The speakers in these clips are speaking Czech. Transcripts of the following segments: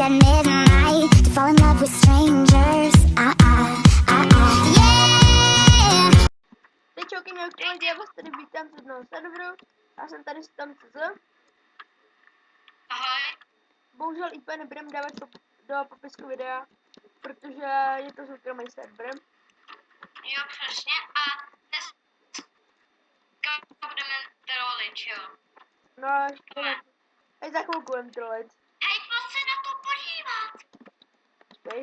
at midnight to fall in love with strangers. Yeah. Teď čauky mě lidi, já vás tady vítám z jednoho serveru. Já jsem tady s tam.cz. Ahoj. Bohužel IP nebudeme dávat do popisku videa, protože je to soukromý server. Jo, přesně. A dneska budeme trolit, jo. No, ještě až za chvilku budeme trolit. Hej, pojď se na to podívat. Počkej.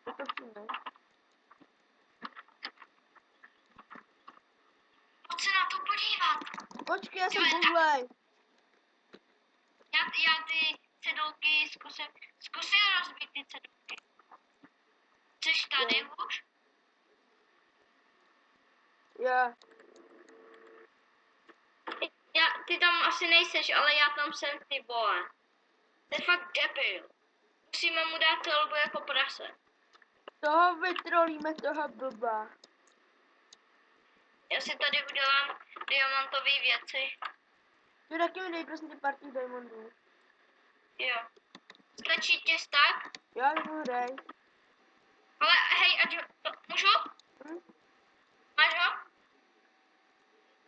Je to přijme. Pojď se na to podívat. Počkej, já jsem googlej. Já ty cedulky zkusím rozbít ty cedulky. Jsi tady už? Jo. Ty tam asi nejseš, ale já tam jsem, ty vole. To je fakt debil. Musíme mu dát trolbu jako prase. Toho vytrolíme, toho blba. Já si tady udělám diamantové věci. Ty taky mi dej prosím tě partii diamondů. Jo. Stačí ti stack? Jo, tak mi ho dej. Ale hej, můžu? Máš ho?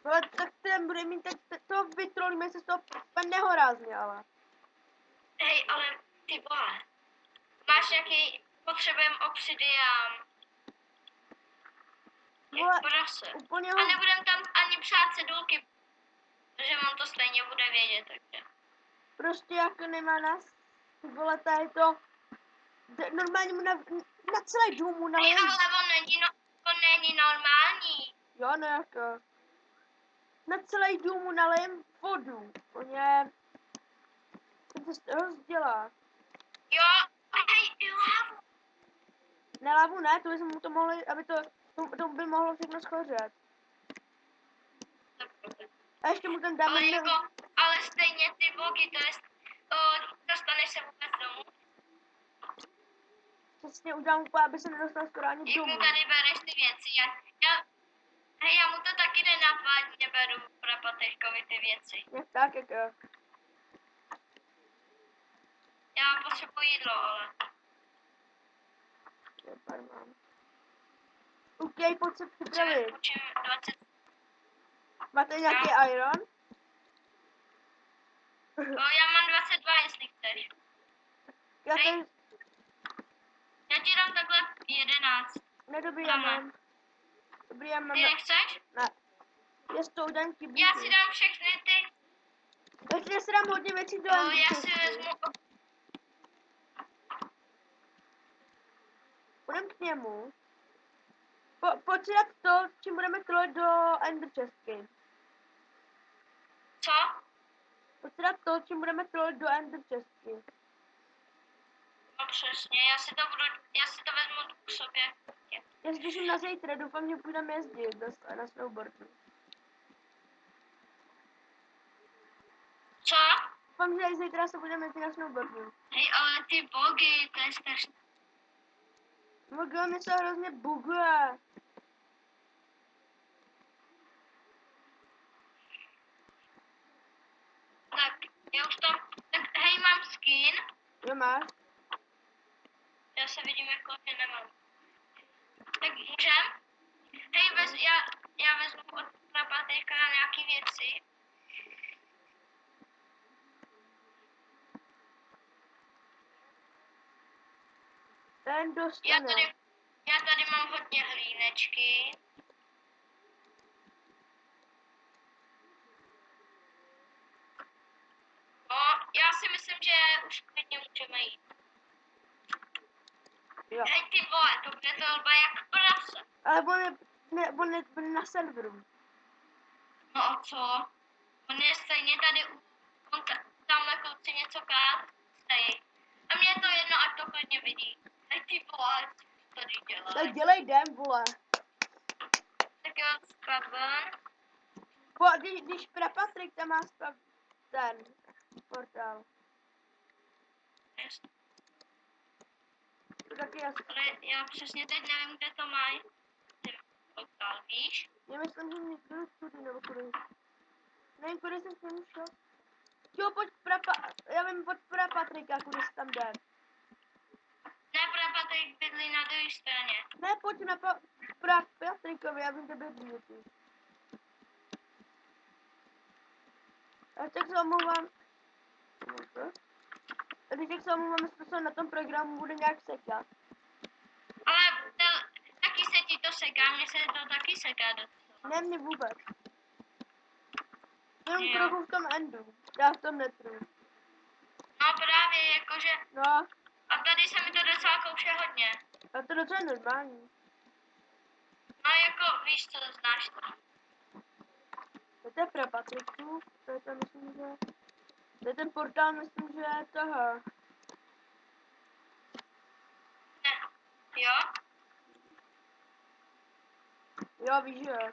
Ale tak ten bude mít, tak to vytrolíme se z toho nehorázně, ale. Hej, ale ty vole. Máš nějaký, potřebujeme obsidian. Vole, Prase. úplně A ho... nebudem tam ani psát cedulky, protože on to stejně bude vědět, takže. Prostě jako nemá nás. Ty vole, tady to... Normálně mu na celý dům mu Hej, nalije. ale on není normální. Jo, no jako. Na celý dům mu nalijem vodu. On se z toho rozdělá. Jo, hej, lávu. Ne, lavu ne, to bychom mu to mohli, aby to by mohlo všechno schořet. A ještě mu tam dáme... Ale stejně ty bogy, to je, dostaneš se vůbec domů. Přesně udělám úplně, aby se nedostal skoro ani Jak domů. mu tady bereš ty věci, já mu to taky nenapadně beru pro Patečkovi ty věci. Jak tak, jako. Já potřebuji jídlo, ale. Super, mám. OK, pojď se připravit. Učím 20. Máte nějaký iron? Já mám 22, jestli chceš. Já Hej. tady... Já ti dám takhle 11. Ne, dobrý, já mám. Dobrý, já mám. Ty nechceš? Ne. Já s tou dám ti Já si dám všechny ty. Já si dám hodně věcí do Já si vezmu. Půjdem k němu. Pojď si dát to, čím budeme trolit do Ender chestky. Co? Pojď si dát to, čím budeme trolit do Ender chestky. No přesně, já si to vezmu k sobě. Já se těším na zítra, doufám, že půjdeme jezdit na snowboardu. Co? Doufám, že zítra se budeme jezdit na snowboardu. Hej, ale ty bogy, to je strašné. Mogo, mě se hrozně buguje. Tak, já už tam, tak hej, mám skin. Jo, máš? Já se vidím jako, že nemám. Tak můžem? Hej, já vezmu od Patečka na nějaký věci. Ten dostane. Já tady mám hodně hlínečky. No, já si myslím, že už klidně můžeme jít. Jo. Hej ty vole, to bude tolba jak prase. Ale on je na serveru. No a co? On je stejně tady, tamhle kluci něco kácejí. A mně je to jedno, ať to klidně vidí. Hej ty vole, co tady dělá? Tak dělej jdem, vole. Tak jo, spaben. Když Patrik tam má ten portál. Jasně. To taky jasný. Ale já přesně teď nevím, kde to mají. Ty portál, víš? Já myslím, že někdo study nebo kudy. Nevím, kudy jsem s ním šel. Jo, pojď já vím, pojď pro Patrika, kudy se tam jde. Ne, pro Patrik bydlí na druhé straně. Ne, pojď pro Patrikovi, já vím, kde bydlí ty. Já tak se omlouvám. Když tak se omlouvám, jestli to se na tom programu bude nějak sekat. Ale taky se ti to seká, mně se to taky seká docela. Ne, mě vůbec. Jenom Jo. trochu v tom endu. Já v tom netru. No právě, jakože, No, a tady se mi to docela kouše hodně. a to docela normální. No jako, víš co, znáš to. To je pro Patriku, to je to myslím, že... To je ten portál, myslím, že je toho. Ne. Jo? Jo, víš, že jo.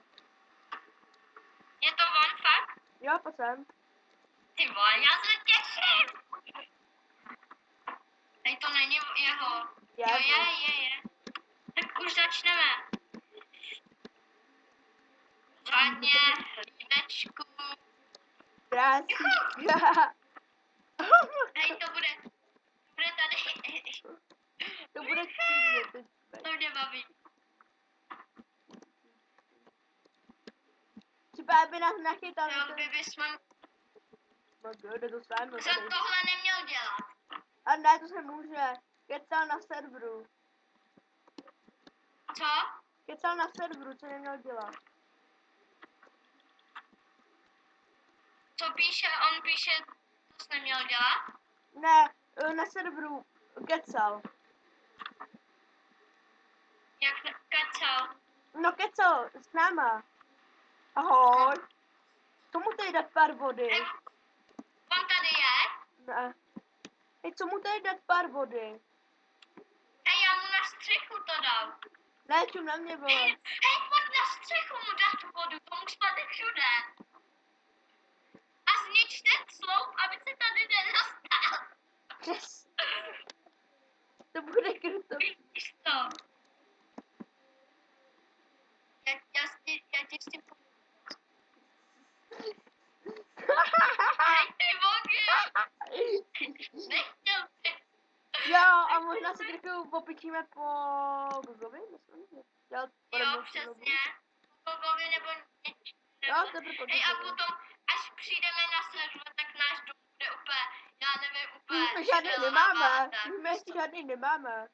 Je to on fakt? Jo, pojď sem. Ty vole, já se těším. Hej, to není jeho. Je, Jo, no. je. Tak už začneme. Řádně, líbečku. Krásíčka. Hej, to bude tady. To bude křídně, teď. To mě baví. Třeba by nás nachytal. Jo, bychom No, jde to sám, no, jsem tohle neměl dělat. a ne, to se může. Kecal na serveru. Co? Kecal na serveru, co neměl dělat. Co píše? On píše, to jsi neměl dělat? Ne, na serveru kecal. Jak kecal? No kecal, s náma. Ahoj. Co mu tady dát pár vody? Hej, on tady je? Ne. Hej, co mu tady dát pár vody? Hej, já mu na střechu to dal. Ne, čum na mě bylo. Hej, pojď na střechu mu dát vodu, to mu spadne všude. A znič ten sloup, aby se tady nedostal. Přes. To bude kruto. Vidíš to? Já ti s tím Hej, ty vogy! Nechtěl jsi. Jo, a možná se trochu popičíme po Gogovi, myslím, že. Jo, přesně. Gogovi nebo něčím. Jo, to je pro Hej, a Gogovi. potom, až přijdeme na server, tak náš dům bude úplně, já nevím, úplně My jsme žádný šílená nemáme. válka. My ještě žádný nemáme.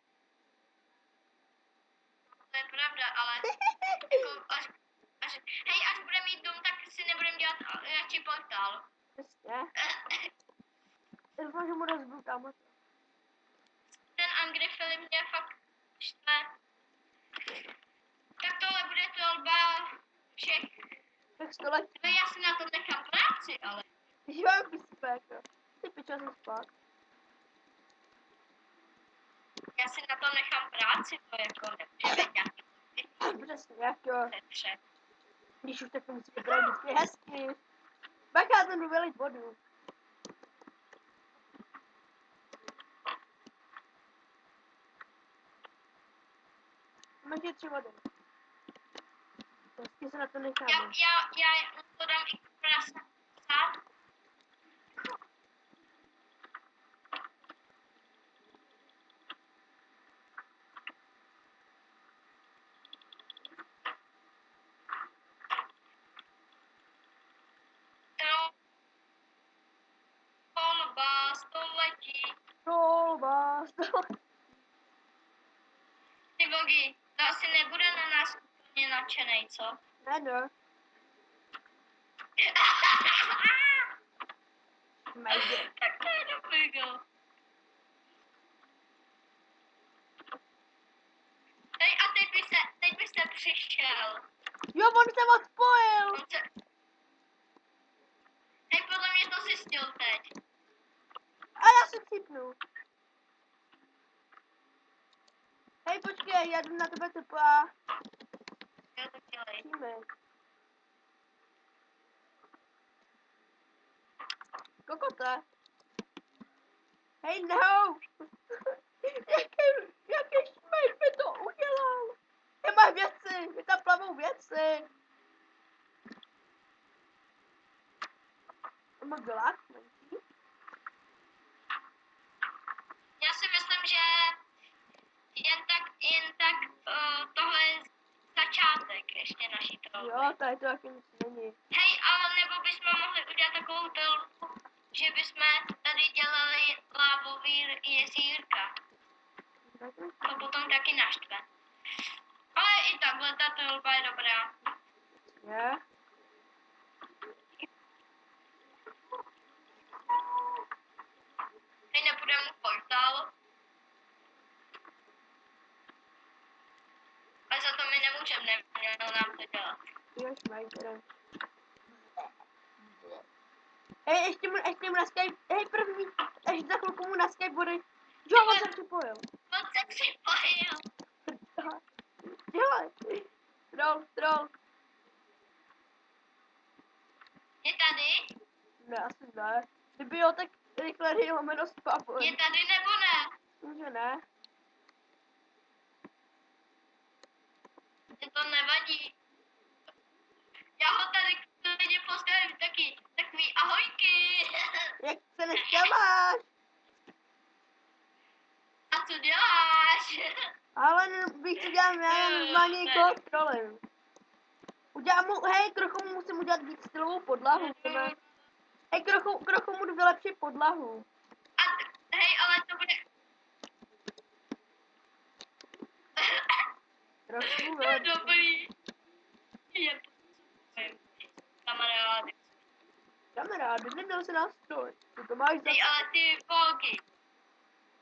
To je pravda, ale jako hej, až bude mít dům, tak si nebudem dělat radši portál. Přesně. Doufám, že mu rozbiju kámo. Ten Angry Filip mě fakt štve. Tak tohle bude tolba všech. Tak století. No já si na to nechám práci, ale. Jo, jako. Ty pičo jsem spát. Já si na to nechám práci, to jako nemůže být nějaký Přesně, jak jo. setře. Když už tak to musí vypadat vždycky hezky. Bacha, jsem jdu vylit vodu. Máš 3 vody. Hezky se na to necháme. Já to dám i prasat. Tolba století. Trolba, Ty bogy, to asi nebude na nás úplně nadšenej, co? Ne, no. Majde. Tak to je dobrý, go. Hej, a teď byste přišel. Jo, on se odpojil. On se... Hej, podle mě to zjistil teď. A já se chytnu. Hej, počkej, já jdu na tebe tepa. Jo, to dělej. Přijme. Kokote. Hej, no. Jaký šmejt mi to udělal. Nemáš věci, mi tam plavou věci. Mám gulák, menší. Jo, tady to taky nic není. Hej, ale nebo bychom mohli udělat takovou tolbu, že bychom tady dělali lávový jezírka. To potom taky naštve. Ale i takhle ta tolba je dobrá. Je? Hej, nepůjdeme mu portál. Ale za to my nemůžeme, neměl nám to dělat. Jo, mají teda. Hej, ještě mu na Skype, hej první, až za chvilku mu na Skype bude. Jo, on se připojil. On se připojil. Dělej. Troll. Je tady? Ne, asi ne. Kdyby jo, tak rychle dej lomeno spavuj. Je tady nebo ne? Může ne. Mně to nevadí. Já ho tady klidně postavím takový ahojky. Jak se dneska máš? A co děláš? Ale bych si dělám, já normálně někoho trolím. Udělám mu, hej, trochu mu musím udělat víc stylovou podlahu. Hej, trochu mu vylepšit podlahu. A hej, ale to bude... Trochu To je vylepšit. dobrý. Je kamarády. Kamarád, neměl se nástroj. Ty to máš za... Hej, ale ty volky.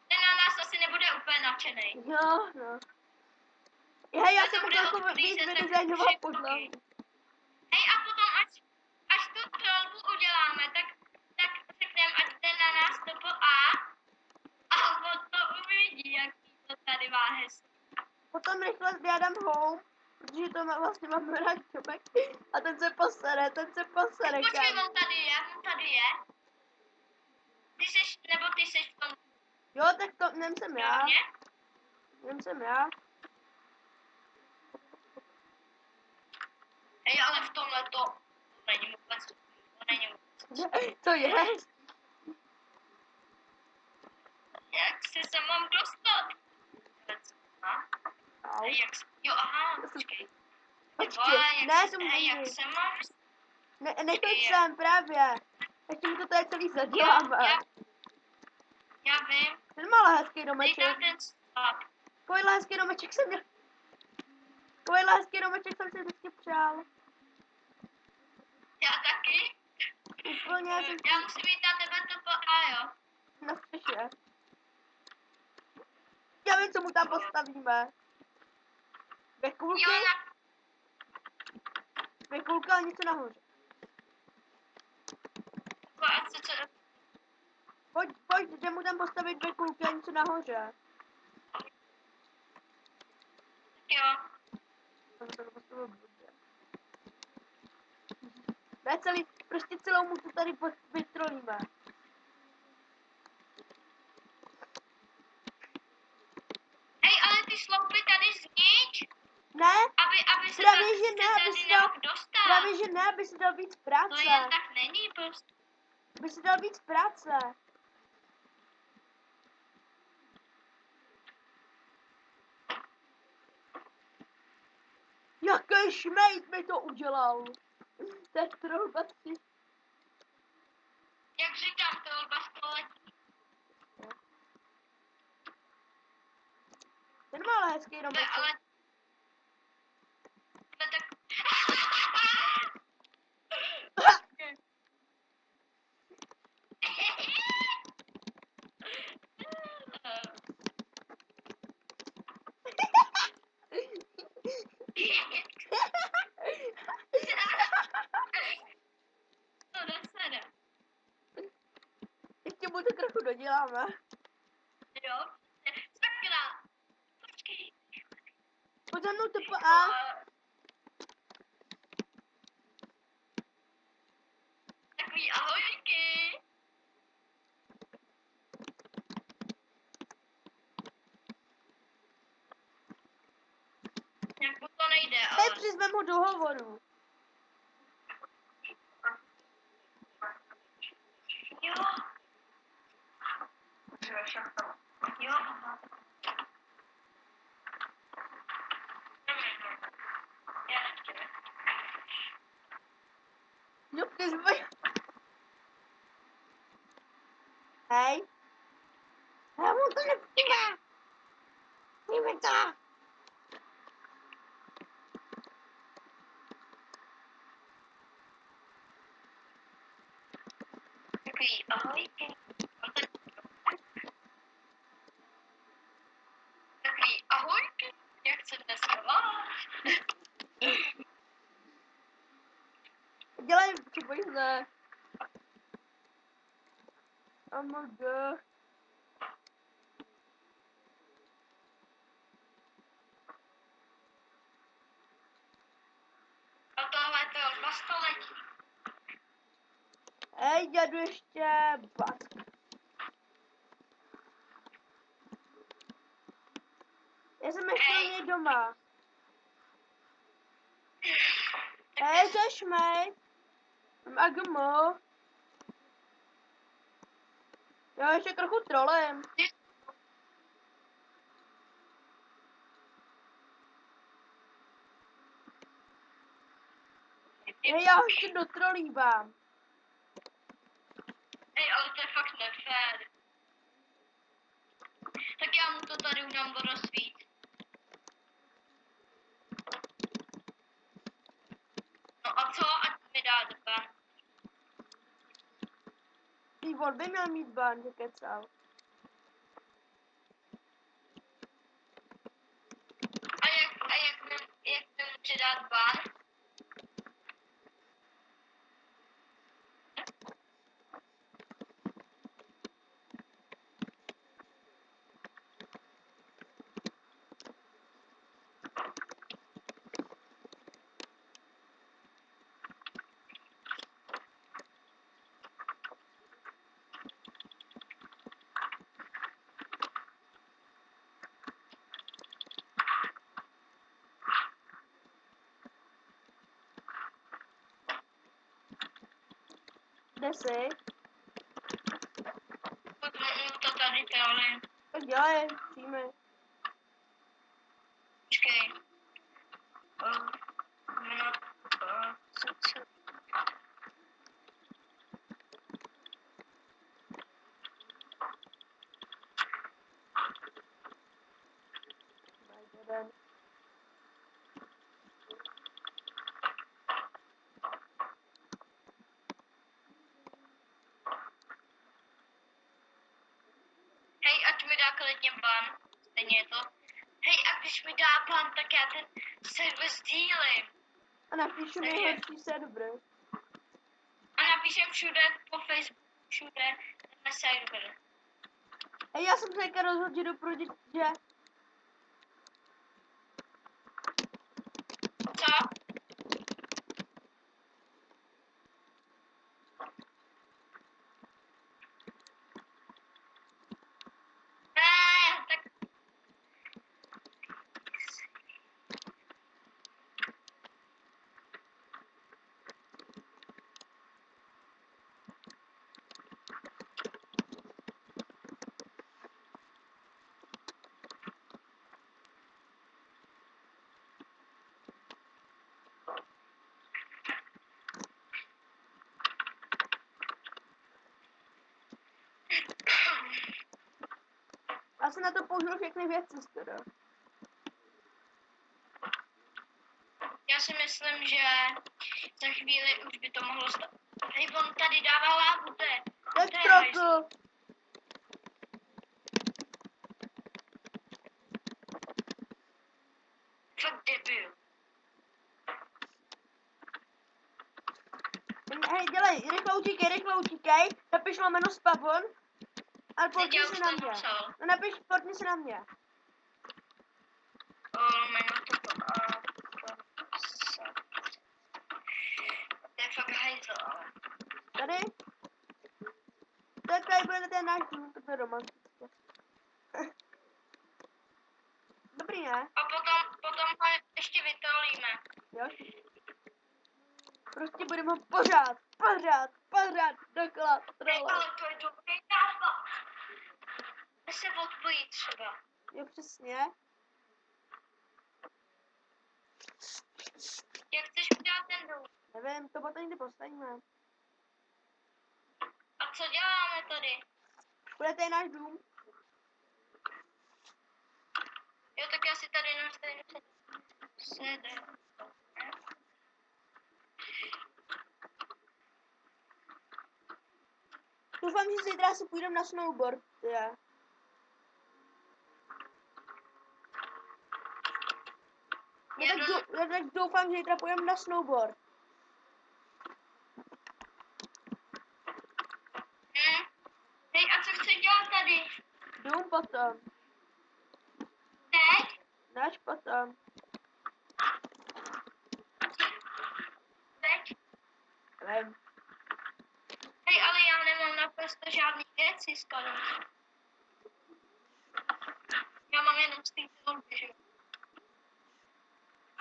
Ten na nás asi nebude úplně nadšenej. Jo, no. Hej, já To jsem mu bude trochu odprý, víc že se vydizajnoval tři podlahu. bloky. Hej, a potom až tu trolbu uděláme, tak řekneme, ať jde na nás a on to uvidí, jaký to tady má hezky. Potom rychle zvědám home, protože to vlastně mám rád čomek. A ten se posere, Počkej, kam. on tady je. Ty seš v tom Jo, tak to nem já. domě? Nem jsem já. Hej, ale v tomhle to není vůbec. To není vůbec. To je. Jak se mám dostat? Au. Hej, jo, aha, počkej. Počkej, ne, to Hej, jak můžu. se mám? Nechoď sem, právě. Ještě mi to tady celý zaděláme. Já vím. Ten má hezký Dej domeček. tam ten stop. Takovýhle hezký domeček jsem měl. Takovýhle hezký domeček jsem si vždycky přál. Já taky. Úplně jsem Já musím jít na tebe to a jo. na střeše. Já vím, co mu tam postavíme. Dvě kulky, Jo, a něco nahoře. Pojď, jde mu tam postavit dvě kulky a něco nahoře. Jo. Ne celý, prostě celou mu to tady vytrolíme. Hej, ale ty sloupy tady znič, Ne, aby se právě tady, že ne, aby tady si dal, nemohl dostat. právě že ne, aby si dal víc práce. To jen tak není prostě. Aby si dal víc práce. Jaký šmejt mi to udělal. To je trolbací. Jak říkám, to olba století. Ten má ale hezký domeček. Ale... To je tak... To nesede. Ještě mu to trochu doděláme. Jo? Sakra. Počkej. Pojď za mnou TPA. Takový ahojky. Jak mu to nejde, ale... Teď přizvem ho do hovoru. Jo. Jo. Já nechtěme. Takový ahojky. Takový ahojky. Jak se dneska máš? Dělej, co bojíš, ne? OMG. A tohle to je 2 století. Hej, dědu ještě bask. Já jsem ještě u něj doma. Hej, to je šmej. Agmo. Jo, ještě trochu trolem. Hej, já ho ještě dotrolívám. Hej, ale to je fakt nefér. Tak já mu to tady udám o rozsvít. No a co, ať mi dá dba. On by měl mít ban, že kecal. A jak mi může dát ban? Kde jsi? Potřebuji to tady trolím. Tak dělej, přijme. Počkej. Co? Jeden. Hej, ať mi dá klidně ban. Stejně je to. Hej, a když mi dá ban, tak já ten server sdílím. A napíšu Takže- nejhorší server. A napíšem všude po Facebooku, všude na server. Hej, já jsem se teďka rozhodl, že jdu proti, že... Co? Ne, tak Já jsem na to použil všechny věci, teda. já si myslím, že za chvíli už by to mohlo stát. Hej, on tady dává lávu, to je Trokl! fakt debil. Hej, dělej, rychle utíkej, napiš lomeno spavon a portni já si už na to mě. napsal. No napiš, portni si na mě. Jméno toto a to je fakt hajzl, ale. Tady? Tak tady bude ten náš dům, to je romantické. Dobrý, ne? A potom ho ještě vytrolíme. Jo? Prostě budeme ho pořád dokola Hej, trolovat. ale to je dobrý nápad. Já se odpojit třeba. Jo, přesně. Jak chceš udělat ten dům? Nevím, to potom někdy postavíme. A co děláme tady? Bude tady náš dům. Jo, tak já si tady nastavím sedm. Doufám, že zítra si půjdem na snowboard. Já. Já tak doufám, že zítra půjdem na snowboard. Hej, a co chceš dělat tady? Jdu potom. Teď? Než potom. Teď? Nevím. Hej, ale já nemám naprosto žádný věci skoro. Já mám jenom z té volby, že jo.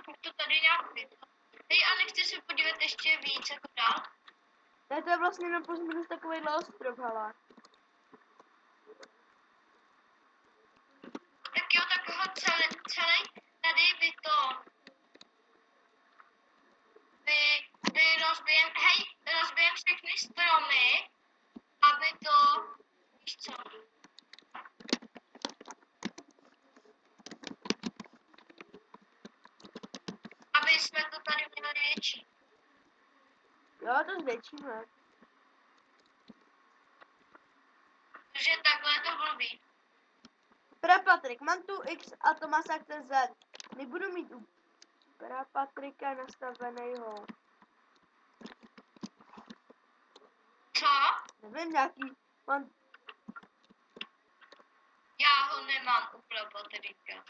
Už to tady nějak vypadá. Hej, a nechci se podívat ještě víc jako dál? Ne, to je vlastně jenom plus minus takovýhle ostrov, hele. Tak jo, tak ho celý tady vy to... Vy rozbijem všechny stromy, aby to... Víš co? Aby jsme to tady měli větší. Jo, to zvětšíme. Takže takhle to blbý. Patrik, mám tu X a Tomasa chce Z. Nebudu mít u Patrika nastavenýho. Co? Nevím, nějaký. Mám... Já ho nemám u Patrika.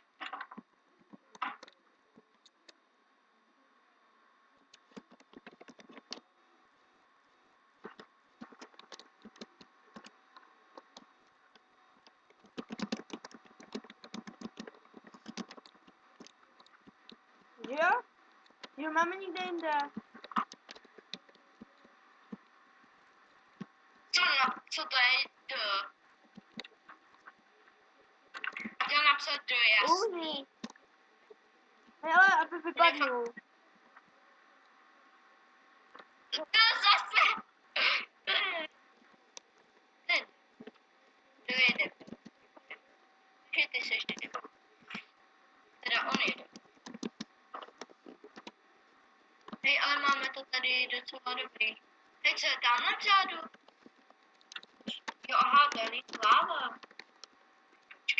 Jo? Jo, máme nikde jinde. Co to je D? Chtěl napsat D, jasný. Uhni. Hele, aby vypadnul. To zase. Ten. To je debil. Že ty seš debil. Teda on je debil. Hej, ale máme to tady docela dobrý. Hej, co je tamhle vzadu? Jo, aha, to je líp láva.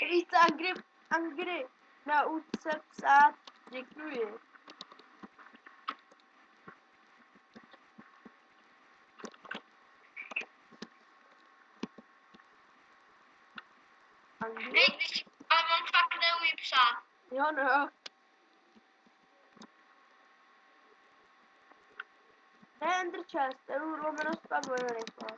Víš co, Angry, nauč se psát, děkuji. Angry? Hej, ale on fakt neumí psát. Jo, no. Ne, Ender Chest, to je lomeno spadlo, jo, rychle.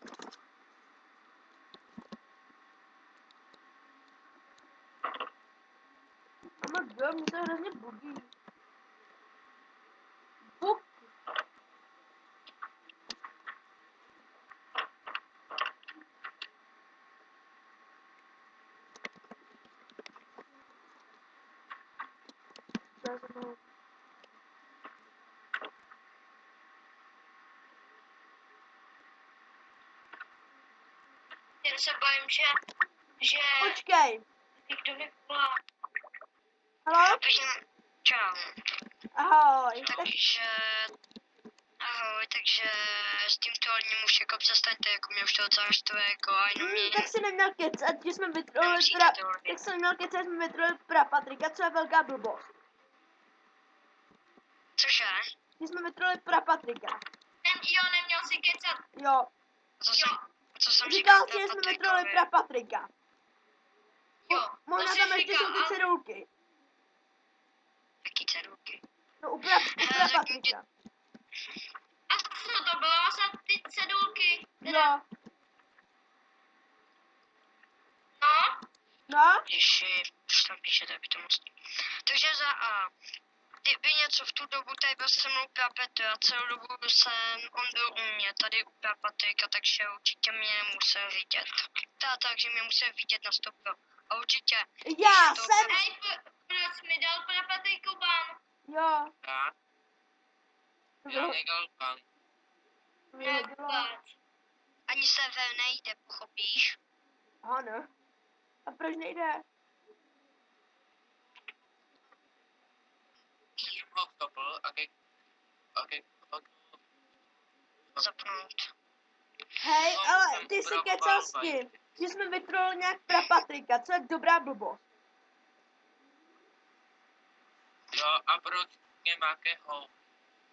Ama gör, mě to hrozně bugí. Bug. Jen se bojím, že Počkej. někdo mi volá. Halo? Čau. Ahoj. Takže s tímto hodním už jako přestaňte, jako mě už to docela štve, jako a jenom mě... Tak si neměl kecat, že jsme vytrolili Nemusíte pra... to robit. Tak jsem neměl kecat, jsme vytrolili pra Patrika, co je velká blbost. Cože? Že jsme vytrolili pra Patrika. Jo, neměl si kecat. Jo. Co jsem Říkal říkal si, že jsme Patrikovi? vytrolili pra Patrika. Jo, Možná to tam jsi ještě říkal, jsou ty ale- cedulky. Jaký cedulky? No u pra řekni Patrika. A co to bylo za ty cedulky? Jo. No? No? Ježi, už tam píšete, aby to moc... Takže za A. Kdyby něco v tu dobu tady byl se mnou Petr a celou dobu on byl u mě, tady u Patrika, takže určitě mě musel vidět. Takže mě musel vidět na 100 pro. A určitě... Já to jsem... Hej, proč mi dal pro Patriku ban? Jo. Já? Já nedal pan. Vůbec. Ani server nejde, pochopíš? Ano. A proč nejde? Když ho stopl a ke Zapnout. Hej, No, ale jsem ty si upravoval kecal s bajky. tím, že jsme vytrolili nějak pra Patrika, co je dobrá blbost. Jo, a proč nějakého?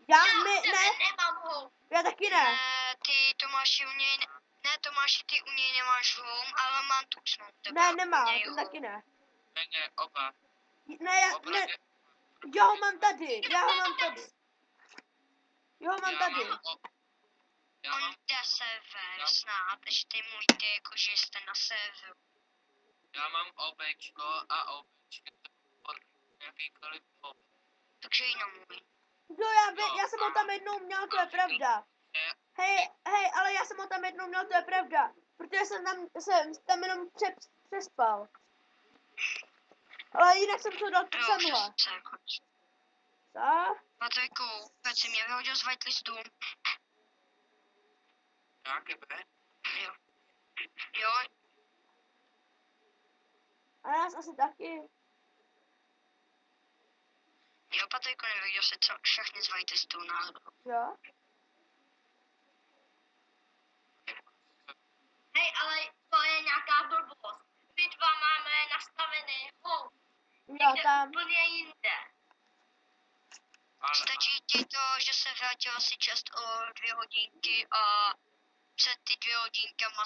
Nemám ho. Já taky ne. Ne, ty Tomáši u něj, ne Tomáši, ty u něj nemáš home, ale mám tučnou. Ne, nemá, ten taky ne. Ne, oba. Ne, já ho mám tady, já ho mám tady. Já On mám, jde server Já- snad, ještě můžete jako, že jste na serveru. já mám obečko a obečko pod jakýkoliv hop. Takže i na můj. Jo, já jsem ho tam jednou měl, to je pravda. Hej, ale já jsem ho tam jednou měl, to je pravda. Protože jsem tam jenom přespal. Ale jinak jsem to dal k Jo, samhle. se jako. Co? Patriku, Pet si mě vyhodil z whitelistu. Nějaké B? Jo, A nás asi taky. jo, Patriku, nevyhodil se všechny z whitelistu náhodou. Jo? Hej, ale to je nějaká blbost. My dva máme nastavený home. Jo, tam. Úplně jinde. Ale Stačí ti to, že se vrátil asi čas o 2 hodinky a před ty 2 hodinkama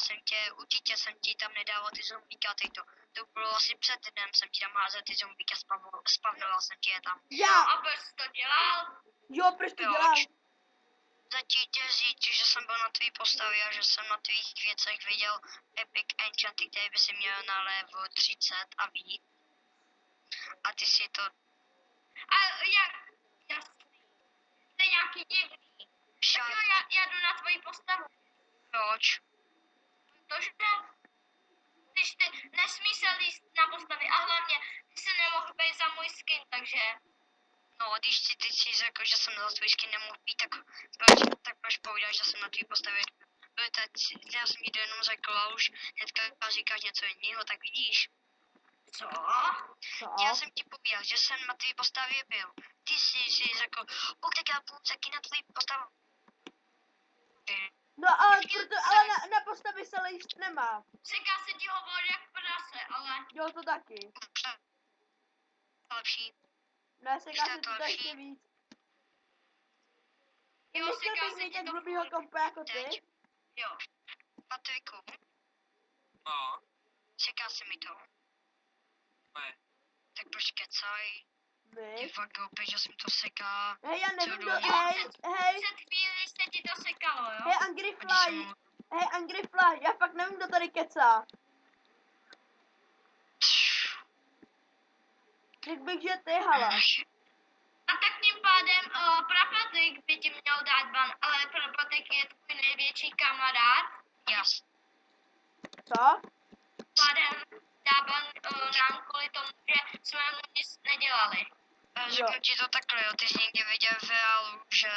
určitě jsem ti tam nedával ty zombíka, to bylo asi před dnem, jsem ti tam házel ty zombíka, spavnoval jsem ti je tam. Já! A proč to dělal? Jo, proč to dělám? Zatím tě říct, že jsem byl na tvý postavě a že jsem na tvých věcech viděl epic enchanty, který by si měl na level 30 a víc. A ty si to A jak? Jasný. To je nějaký divný. Tak jo, já jdu na tvoji postavu. proč? Protože když ty nesmí se líst na postavy a hlavně ty se nemohl být za můj skin, takže No, když si ty si řekl, že jsem za tvůj skin nemohl být, tak proč povídáš, že jsem na tvý postavě? Já jsem ti to jenom řekl a už hnedka říkáš něco jiného, tak vidíš. co? Já jsem ti povídal, že jsem na tvý postavě byl. Ty si řekl, tak já půjdu taky na tvý postavu. No ale na postavě se líst nemá. Říká se ti hovor jak prase, ale Jo, to taky. Lepší. Ne, seká se to ještě víc. jo, Nechtěl říká bych se mít ti tak to blbýho kompa jako ty? Teď. jo. Patriku, no, říká se mi to. ne. Tak proč kecaj? Vy? Ty fakt opět, že jsem to seká. Hej, já nevím, Co hej, Před chvíli se ti to sekalo, jo? hej, Angry Fly, já fakt nevím, kdo tady kecá. Řekl bych, že ty, hala. A tak tím pádem Prapatik by ti měl dát ban, ale Prapatik je tvůj největší kamarád. Jas. Co? Pádem dá ban nám kvůli tomu, že jsme mu nic nedělali. Řeknu ti to takhle, jo. Ty jsi někdy viděl v reálu, že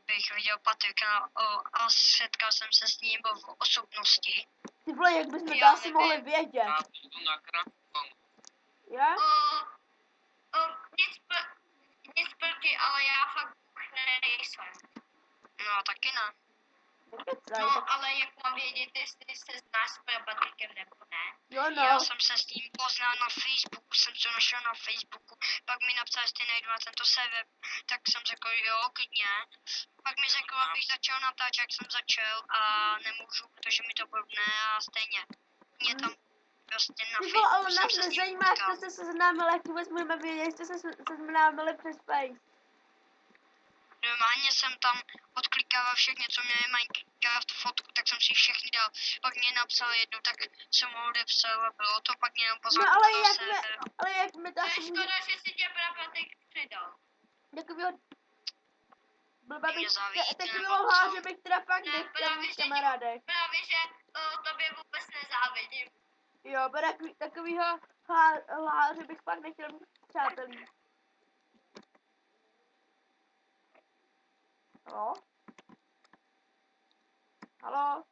bych viděl Patrika a setkal jsem se s ním v osobnosti. Ty vole, jak bychom to Já asi nevím. mohli vědět. Já jdu na Kraftkonu. Já? Nic proti, ale já fakt nejsem. No, taky ne. Nekecaj, tak No, ale jak mám vědět, jestli se znáš s Prapatikem nebo ne? jo Já no. jsem se s ním poznal na Facebooku, jsem to našel na Facebooku, pak mi napsal, jestli nejdu na tento server, tak jsem řekl, jo, klidně. Pak mi řekl, abych začal natáčet, jak jsem začal a nemůžu, protože mi to blbne a stejně. Mě tam prostě na Ty vole, Facebooku ale jsem nás se s ním nezajímá, jak potkal. jste se seznámili, jak vůbec můžeme vědět, že jste se seznámili přes Face. Normálně jsem tam odklikával všechny, co měli Minecraft fotku, tak jsem si všechny dal. Pak mě napsal jednu, tak jsem ho odepsal a bylo to, pak mě jenom pozval No do ale serveru. jak my to To je asi můžeme, škoda, že si tě Prapatik přidal. takovýho blbá Mě bych, závidíte, takovýho nebo hláře co? bych teda fakt Ne, nechtěl mít kamarádek. Právě, že tobě vůbec nezávidím. Jo, takovýho hláře bych fakt nechtěl mít přátelí. Halo? Halo?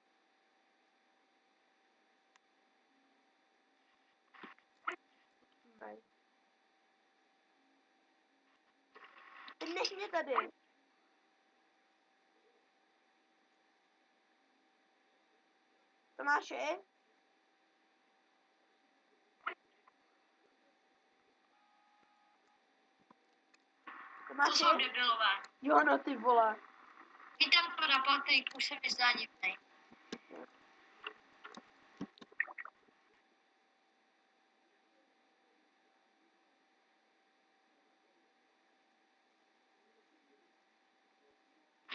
Ne. Teď nech mě tady. Tomáši? To Tomáši? jsou debilové. Jo, no ty vole. Vítám pana Patrik, už se mi zdá divnej.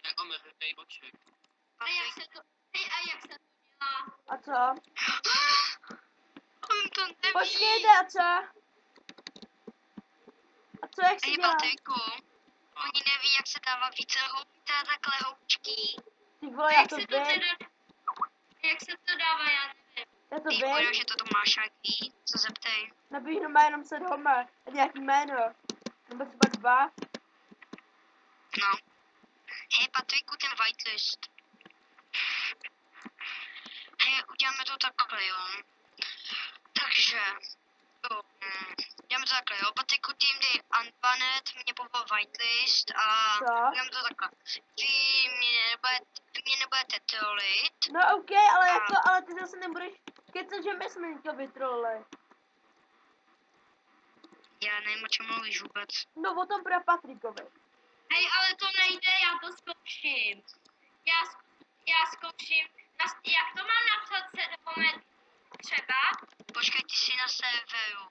Neomrnej oči. A jak se to dělá? A co? On to neví. Počkejte, a co? A co, jak se Hej, dělá? Patriku, oni neví, jak se dává více houby, takhle houčky. Ty vole, já Jak to se to vím. teda... Jak se to dává, já nevím. Já to Ty budou, vím. že to Tomáš ví, co zeptej. Nabíhnu má jenom set Homer. A nějaký jméno. Nebo třeba 2. No. Hej, Patriku, ten whitelist. Hej, uděláme to takhle, jo. Takže, jo, uděláme to takhle, jo. Patriku, tým dej Unbanned, mě povolil whitelist a Co? uděláme to takhle. Vy mě nebudete trolit. No ok, ale jako, ale ty zase nebudeš kecat, že my jsme to vytrolili. Já nevím, o čem mluvíš vůbec. No o tom pro Patrikovi. Hej, ale to nejde, já to zkouším. Já zkouším. Jak to mám napsat settlement třeba? Počkej, ty jsi na serveru.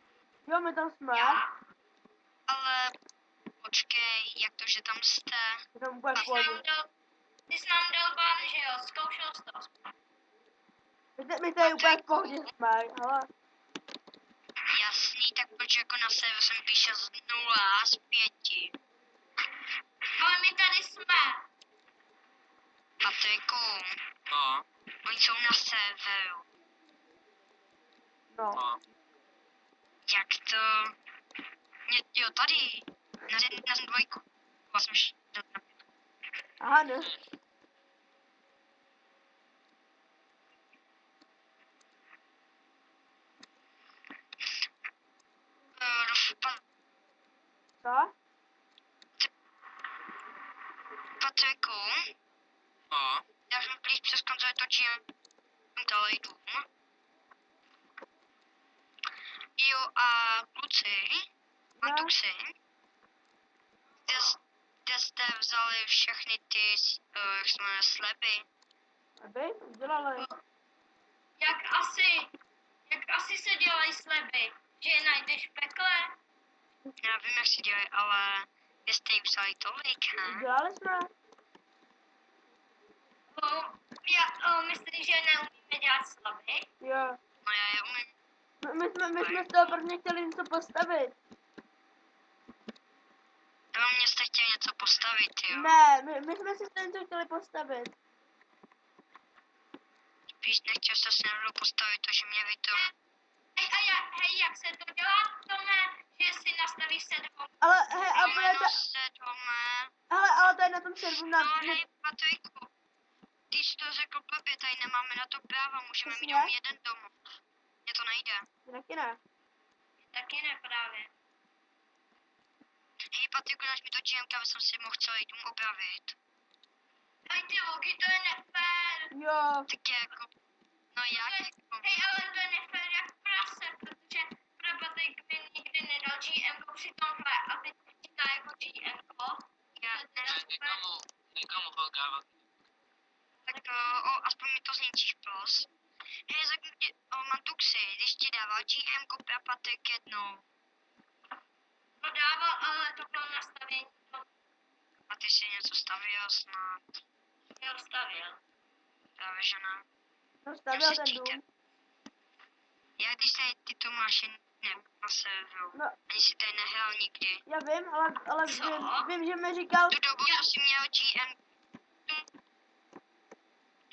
Jo, my tam jsme. Já. Ale počkej, jak to, že tam jste? Je tam úplně Ty v jsi nám pohodě. dal, ty jsi nám dal ban, že jo? Zkoušel jsi to aspoň. My tady úplně v pohodě jsme, ale... Jasný, tak proč jako na serveru jsem píše z 0 z 5. Ale my tady jsme. Patriku, No, oni jsou na serveru. No. no. Jak to? Jo, tady. Na dvojku. Vlastně Aha, ne. Co? Patriku, No, já jsem blíž přes konzoli točím dalej dům. Jo a kluci, Mantuxi, kde jste vzali všechny ty, jak se jmenuje, sleby? Aby? Udělali. Jak asi se dělají sleby? Že je najdeš v pekle? Já vím, jak se dělají, ale vy jste jich vzali tolik, ne? Udělali jsme. Myslíš, že neumíme dělat sleby? Jo. No já je umím. My jsme z toho prvně chtěli něco postavit. Do mě jste chtěli něco postavit, jo? Ne, my jsme si z toho něco chtěli postavit. Spíš nechtěl jste si nebudu postavit to, že mě vy to... Hej, jak se to dělá, Tome? Že si nastavíš sedm. Ale hej, a bude Jméno to... se doma... Ale to je na tom serveru na... No hej, Patriku, když jsi to řekl blbě, tady nemáme na to práva, můžeme mít Přesně. jenom jeden domov. Mně to nejde. Taky ne. Taky ne právě. Hej, Patriku, dáš mi to GMK, aby jsem si mohl celý dům opravit. Hej, ty logy, to je nefér. Jo. Tak jako... No jak jako... Hej, ale to je nefér jak prase, protože Patrik mi nikdy nedal GM-ko při tomhle a teď počítá jako GM-ko. Já nikomu holgávat. tak aspoň mi to zničíš, pros. Hej, řekni ti, Mantuxi, když ti dával GM-ko pro Patrik jednou. To dával, ale to bylo nastavení. A ty si něco stavěl snad. Jo, stavěl. Právě, že ne. No stavil ten dům. Já když tady ty to máš na serveru. No, Ani si tady nehrál nikdy. já vím, ale Co? vím, že mi říkal... Tu dobu, co jsi měl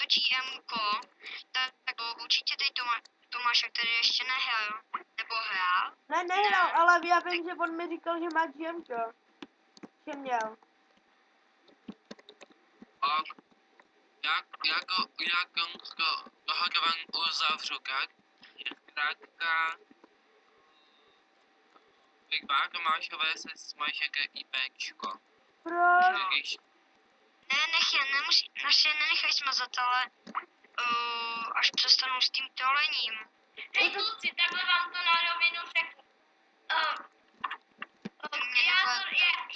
to GM-ko, tak určitě tady Tomáš, který ještě nehrál. Nebo hrál. Ne, nehrál, ale já vím, že on mi říkal, že má GMko. Že měl. A jak dohodovan uzavřu, jak zkrátka Vypadá Tomášové se smaže IPčko. Proč? Když Ne, nech je, nemusí, naše nenechaj smazat, ale až přestanou s tím trolením. Hej kluci, takhle vám to na rovinu řeknu.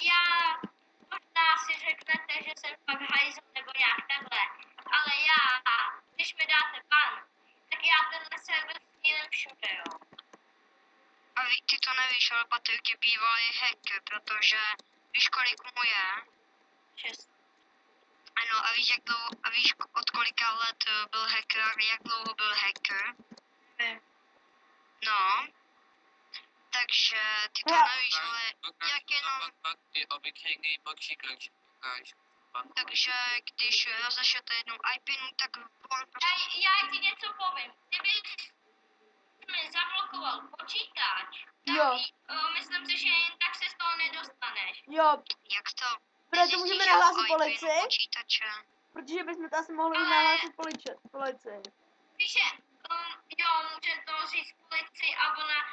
Já možná si řeknete, že jsem fakt hajzl nebo nějak takhle, ale já, když mi dáte ban, tak já tenhle server sdílím všude, jo. A ty to nevíš, ale Patrik je bývalý hacker, protože víš, kolik mu je? 6. Ano, a víš, víš od kolika let byl hacker a jak dlouho byl hacker? No, takže ty to nevíš, ale jak jenom... Pak ty obyčejný počítač ukáž. Takže když rozešlete jednou IPinu, tak on prostě... Já ti něco povím. Kdyby mi zablokoval počítač, tak Jo. myslím si, že jen tak se z toho nedostaneš. Jo, Jak to? proto můžeme Zjistíš nahlásit IPinu policii, počítače. protože bychom to asi mohli nahlásit policii. Víš, že jo, může to říct policii a ona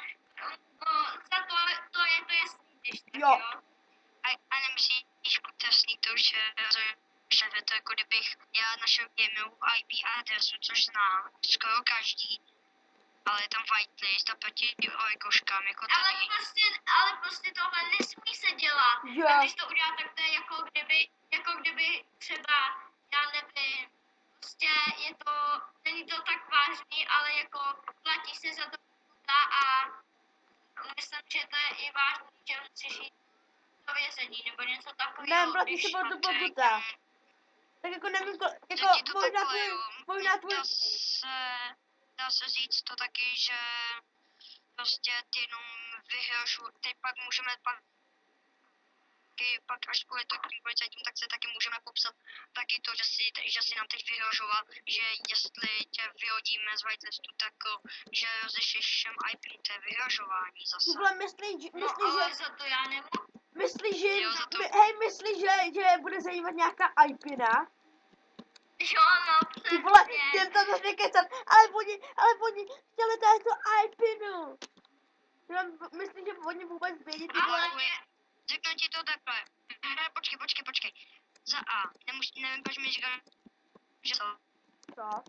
za to je to jasný, když tak, Jo. jo. A nemyslíš trestný to, že to jako kdybych já našel gamerovou IP adresu, což znám skoro každý, ale je tam whitelist a proti koškám, jako tady. Ale prostě tohle nesmí se dělat. Jo. A když to udělá, tak to je jako kdyby třeba, já nevím, prostě není to tak vážný, ale jako platí se za to pokuta a myslím, že to je i vážný, že musíš jít do vězení nebo něco takového. Ne, platí se to pokuta. Tak jako nevím, jako možná tvůj... Dá se říct to taky, že prostě ty jenom vyhrožují, teď pak můžeme pak až bude to k tím policajtům, tak se taky můžeme popsat taky to, že si nám teď vyhrožoval, že jestli tě vyhodíme z whitelistu, tak že rozešleš všem IP, to je vyhrožování zase. Tyhle myslíš, Ale za to já nemůžu. myslíš, že, Jo, za to. myslíš, že bude zajímat nějaká IPina? Jo, no, Ty vole, přesně. těm to začne kecat, ale oni chtěli dát tu IPinu. Myslím, že oni vůbec vědí, ty vole. Ale Řeknu ti to takhle. Počkej. Za A. Nevím, proč mi říkal, že to... Co?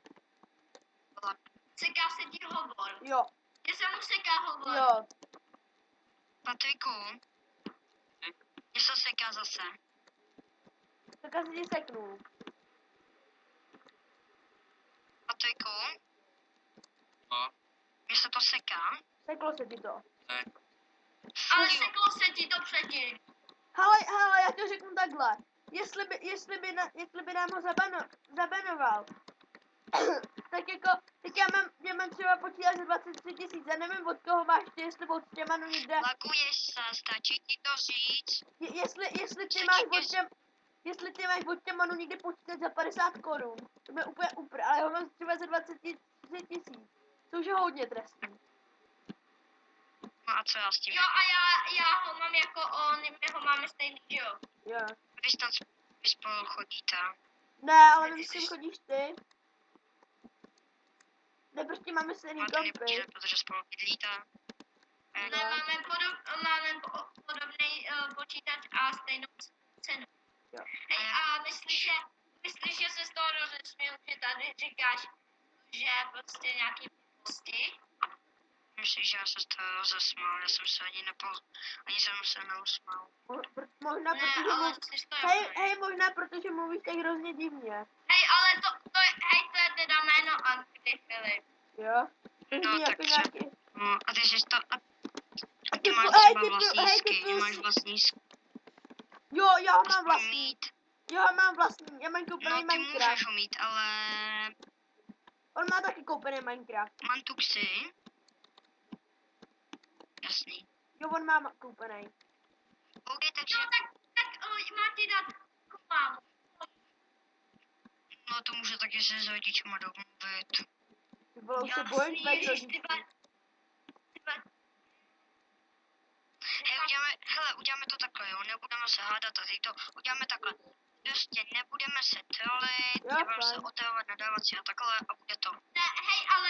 seká se ti hovor. Jo, Že se mu seká hovor. jo. Patriku, mě se seká zase. Tak asi ti seknu. Patriku, No, mě se to seká. Seklo se ti to. ne. Ale seklo se ti to předtím. Hele, já to řeknu takhle. Jestli by nám ho zabanoval, tak já mám třeba počítač za 23 000, já nevím od koho máš ty, jestli od Těmanu někde, Laguješ se, stačí ti to říct. jestli ty máš od Těmanu někde počítač za 50 korun, to je úplně, ale ho mám třeba za 23 000, což je hodně trestný. No a co já s tím? Jo a já ho mám jako on, my ho máme stejný, že jo? Jo. Vy spolu chodíte. Ne, ale nevím, s tím chodíš ty. Ne, prostě máme stejný Máte kompy. nepočítat, protože spolu bydlíte. Ne, máme podobný počítač a stejnou cenu. Jo. Hej, a myslíš, že se z toho rozesměl, že tady říkáš, že prostě nějaký blbosti? Myslíš, že já se z toho rozesmál? Já jsem se ani jsem se neusmál. Možná Ne, protože ale mluv... jsi to Hej, možná protože mluvíš tak hrozně divně. Hej, ale to je teda jméno Andy Filip. Jo? To No, zní tak jako co? nějaký... No, a ty jsi to... A ty ty máš hej, třeba ty vlastní hej, ty sky, plus- máš vlastní sky. Jo, já ho mám Aspoň vlastní. mít. Jo, já mám vlastní. Já mám koupený No, ty Minecraft. můžeš ho mít, ale... On má taky koupený Minecraft. Mantuxy? Jasný. Jo, on má koupený. OK, takže... No tak má ti dát mámu. No, to může taky se s rodičema domluvit. Ty vole, už se bojím tvých rodičů. Hej, uděláme to takhle, jo, nebudeme se hádat a teď to uděláme takhle. Prostě nebudeme se trolit, Jo, nebudeme se fajn. otravovat, nadávat si a takhle a bude to. Ne, hej, ale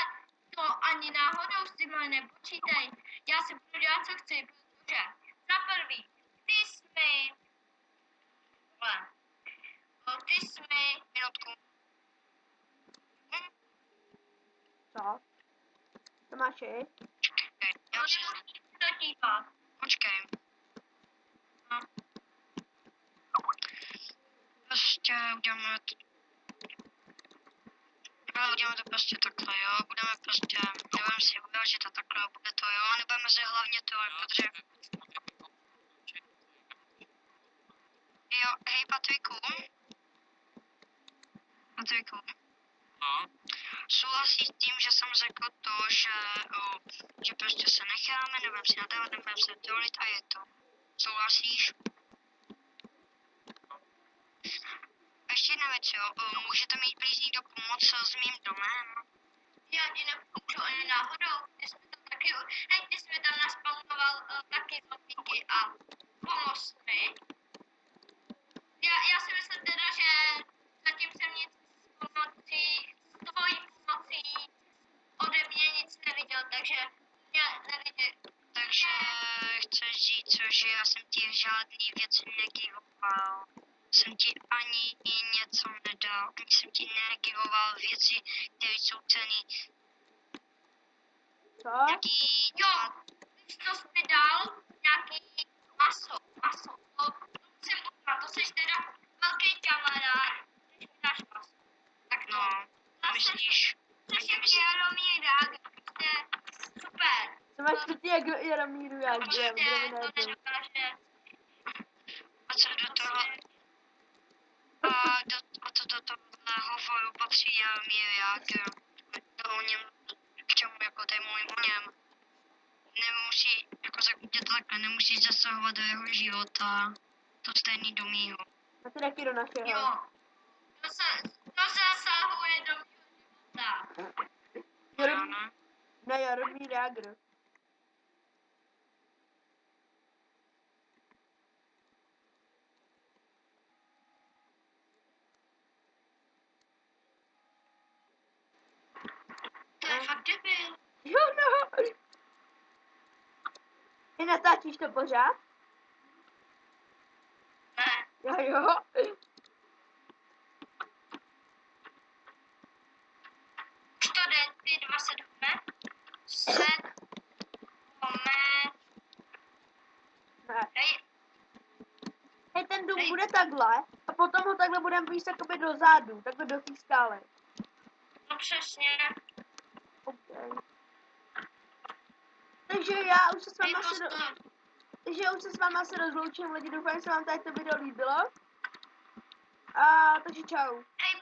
to ani náhodou s tímhle nepočítej. Já si budu dělat, co chci, protože za prvý, ty jsi mi... Ty jsi mi... Minutku. Co? Tomáši? Počkej, já No, si... nemusíš se to dívat. Počkej. No. Prostě uděláme to... No, uděláme to prostě takhle, jo. Budeme prostě... Nebudeme si urážet a takhle, bude to, jo. A nebudeme se hlavně to, protože... Jo, hej Patriku. Patriku. No, Souhlasíš s tím, že jsem řekl to, že prostě se necháme, nebudeme si nadávat, nebudeme se dolit a je to. Souhlasíš? A ještě jedna věc, jo. Můžete mít blíž někdo pomoc s mým domem? Já ti nepomůžu ani náhodou. Ty jsi mi tam taky... Hej, ty jsi mi tam naspawnoval taky zombíky a pomoz mi. Já si myslím teda, že zatím jsem nic z tvojí pomocí ode mě nic neviděl, takže mě neviděl. Takže chceš říct, že já jsem ti žádný věci negivoval. Jsem ti ani něco nedal, ani jsem ti negivoval věci, které jsou cenný. Co? Nějaký... Jo, víš, co jsi mi dal? Nějaký maso. To jsem udělal, to jsi teda velký kamarád, když mi dáš maso. Tak No, myslíš? Což je Jaromír Rák, prostě super. Co máš ty jak Jaromíru, já Prostě budeme to na jednou. nedokáže. A co do toho... A to do tohohle hovoru patří Jaromír Jágr. To o něm, k čemu jako tady mluvím o něm. Nemusí, jako řeknu tě takhle, nemusíš zasahovat do jeho života. To stejný do mýho. A ty taky do našeho. Jo, to zasahuje do mého života. Jaromír, ne, Jaromír Jágr. To je fakt debil. Jo, no. Ty natáčíš to pořád? Ne, Jo. už to jde, ty dva se jdeme. Ne. Hej, Hej, ten dům bude takhle a potom ho takhle budeme víc jakoby dozadu, takhle do té skály. no přesně. Okay. Takže já už se s váma Jako Takže já už se s váma asi rozloučím, lidi, doufám, že se vám tady to video líbilo. A takže čau. Hej,